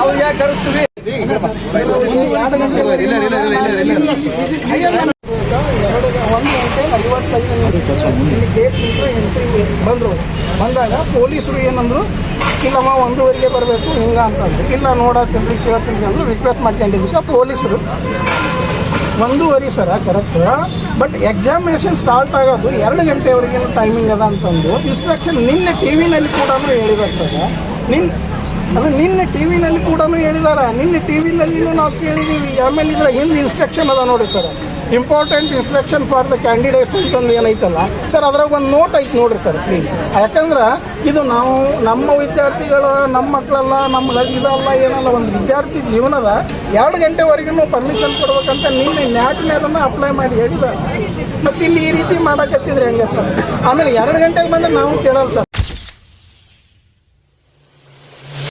ಅವ್ರು ಯಾಕೆ ಕರೆಸ್ತೀವಿ? ಬಂದಾಗ ಪೊಲೀಸರು ಏನಂದ್ರು, ಇಲ್ಲಮ್ಮ 1:15ಗೆ ಬರಬೇಕು ಹಿಂಗೆ ಅಂತಂದ್ರು. ಇಲ್ಲ ನೋಡತ್ತೀವಿ ಕೇಳ್ತೀವಿ ಅಂದ್ರು. ರಿಕ್ವೆಸ್ಟ್ ಮಾಡ್ಕೊಂಡಿದ್ದಕ್ಕೆ ಪೊಲೀಸರು 1:15 ಸರ ಕರೆಕ್ಟ್. ಬಟ್ ಎಕ್ಸಾಮಿನೇಷನ್ ಸ್ಟಾರ್ಟ್ ಆಗೋದು 2 ಗಂಟೆವರೆಗಿನ ಟೈಮಿಂಗ್ ಅದ ಅಂತಂದು ಇನ್ಸ್ಟ್ರಕ್ಷನ್ ನಿನ್ನೆ ಟಿ ವಿನಲ್ಲಿ ಕೂಡ ಹೇಳಿದ್ದಾರೆ ಸರ್. ನಿನ್ನೆ ಟಿ ವಿನಲ್ಲಿ ಕೂಡ ಹೇಳಿದ್ದಾರೆ. ನಿನ್ನೆ ಟಿ ವಿನಲ್ಲಿ ನಾವು ಕೇಳಿದ್ದೀವಿ. ಆಮೇಲೆ ಇದರ ಹಿಂದೆ ಇನ್ಸ್ಟ್ರಕ್ಷನ್ ಅದ ನೋಡಿ sir, important instruction for the candidates ಅಂತಂದು ಏನೈತಲ್ಲ ಸರ್, ಅದ್ರಾಗ ಒಂದು ನೋಟ್ ಐತೆ ನೋಡಿರಿ ಸರ್ ಪ್ಲೀಸ್. ಯಾಕಂದ್ರೆ ಇದು ನಾವು ನಮ್ಮ ವಿದ್ಯಾರ್ಥಿಗಳು ನಮ್ಮ ಮಕ್ಕಳೆಲ್ಲ ನಮ್ಗೆ ಇದಲ್ಲ ಏನಲ್ಲ, ಒಂದು ವಿದ್ಯಾರ್ಥಿ ಜೀವನದ 2 ಗಂಟೆವರೆಗೂ ಪರ್ಮಿಷನ್ ಕೊಡ್ಬೇಕಂತ ನಿನ್ನೆ ನ್ಯಾಟ್ ಮೇಲನ್ನು ಅಪ್ಲೈ ಮಾಡಿ ಹೇಳಿದ್ದಾರೆ. ಮತ್ತು ಇಲ್ಲಿ ಈ ರೀತಿ ಮಾಡಕತ್ತಿದ್ರೆ ಹೆಂಗೆ ಸರ್? ಆಮೇಲೆ 2 ಗಂಟೆಗೆ ಬಂದರೆ ನಾವು ಕೇಳಲ್ಲ ಸರ್.